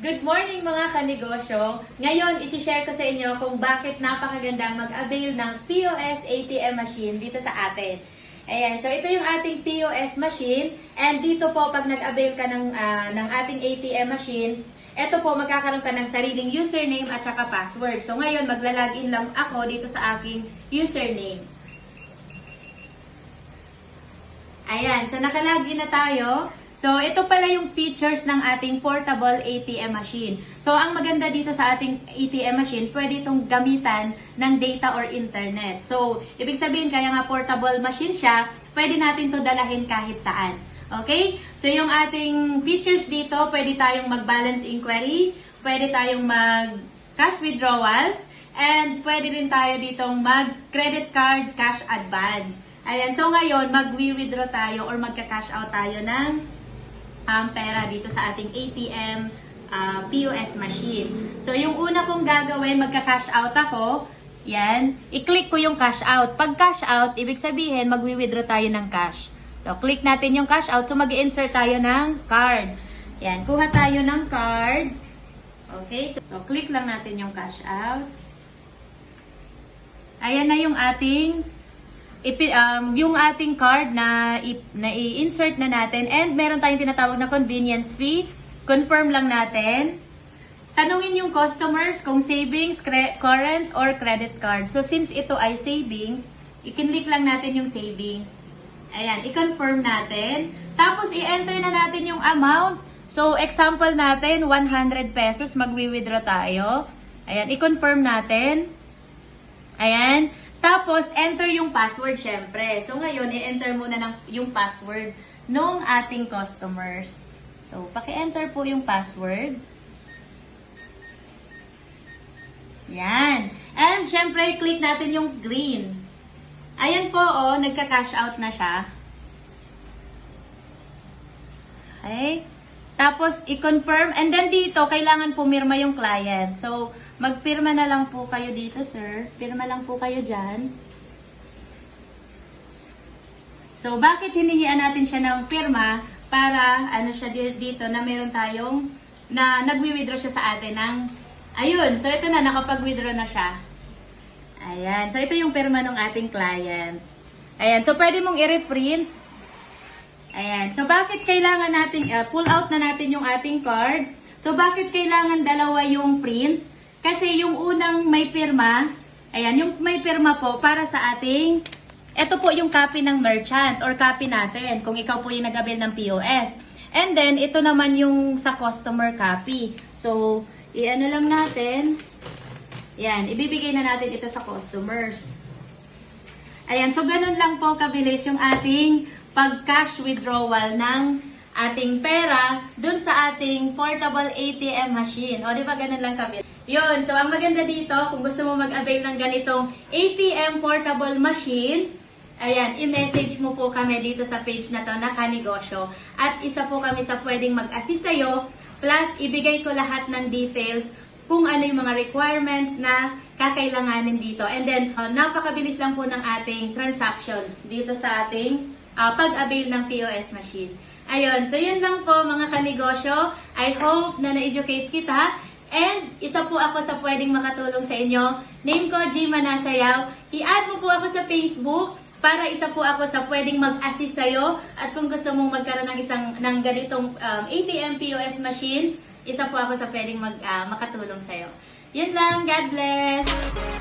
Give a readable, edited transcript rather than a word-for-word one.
Good morning mga kanegosyo! Ngayon, isi-share ko sa inyo kung bakit napakagandang mag-avail ng POS ATM machine dito sa atin. Ayan, so ito yung ating POS machine and dito po pag nag-avail ka ng ating ATM machine, ito po magkakaroon ka ng sariling username at saka password. So ngayon, magla-login lang ako dito sa aking username. Ayan, so nakalagin na tayo. So, ito pala yung features ng ating portable ATM machine. So, ang maganda dito sa ating ATM machine, pwede itong gamitan ng data or internet. So, ibig sabihin, kaya nga portable machine siya, pwede natin to dalahin kahit saan. Okay? So, yung ating features dito, pwede tayong mag-balance inquiry, pwede tayong mag-cash withdrawals, and pwede rin tayo ditong mag-credit card cash advance. Ayan, so ngayon, mag-withdraw tayo or magka-cash out tayo ng pera dito sa ating ATM POS machine. So, yung una kong gagawin, magka-cash out ako. Yan. I-click ko yung cash out. Pag cash out, ibig sabihin, mag-withdraw tayo ng cash. So, click natin yung cash out. So, mag-insert tayo ng card. Yan. Kuha tayo ng card. Okay. So, click lang natin yung cash out. Ayan na yung ating card na i-insert na natin and meron tayong tinatawag na convenience fee. Confirm lang natin. Tanungin yung customers kung savings, current, or credit card. So, since ito ay savings, i-click lang natin yung savings. Ayan, i-confirm natin. Tapos, i-enter na natin yung amount. So, example natin, 100 pesos, magwi-withdraw tayo. Ayan, i-confirm natin. Ayan. Tapos, enter yung password syempre. So, ngayon, i-enter muna yung password nung ating customers. So, paki-enter po yung password. Yan. And, syempre, click natin yung green. Ayan po, oh, nagka-cash out na siya. Okay. Tapos, i-confirm. And then, dito, kailangan pumirma yung client. So, magpirma na lang po kayo dito, sir. Pirma lang po kayo dyan. So, bakit hiningian natin siya ng pirma? Para, ano siya dito, na meron tayong, na nagwi-withdraw siya sa atin ng, ayun. So, ito na, nakapag-withdraw na siya. Ayan. So, ito yung pirma ng ating client. Ayan. So, pwede mong i-reprint. Ayan. So, bakit kailangan natin, pull out na natin yung ating card? So, bakit kailangan dalawa yung print? Kasi yung unang may pirma, ayan, yung may pirma po para sa ating, ito po yung copy ng merchant or copy natin kung ikaw po yung nag-avail ng POS. And then, ito naman yung sa customer copy. So, i-ano lang natin, ayan, ibibigay na natin ito sa customers. Ayan, so ganun lang po kabilis yung ating pag-cash withdrawal ng ating pera dun sa ating portable ATM machine. O, di ba ganun lang kabilis? Yun, so ang maganda dito, kung gusto mo mag-avail ng ganitong ATM portable machine, ayan, i-message mo po kami dito sa page na to na Kanegosyo. At isa po kami sa pwedeng mag-assist sa'yo, plus ibigay ko lahat ng details kung ano yung mga requirements na kakailanganin dito. And then, napakabilis lang po ng ating transactions dito sa ating pag-avail ng POS machine. Ayun, so yun lang po mga kanegosyo. I hope na na-educate kita. And isa po ako sa pwedeng makatulong sa inyo. Name ko, G. Manasayaw. I-add mo po ako sa Facebook para isa po ako sa pwedeng mag-assist sa'yo. At kung gusto mong magkaroon ng ganitong ATM POS machine, isa po ako sa pwedeng makatulong sa'yo. Yun lang. God bless!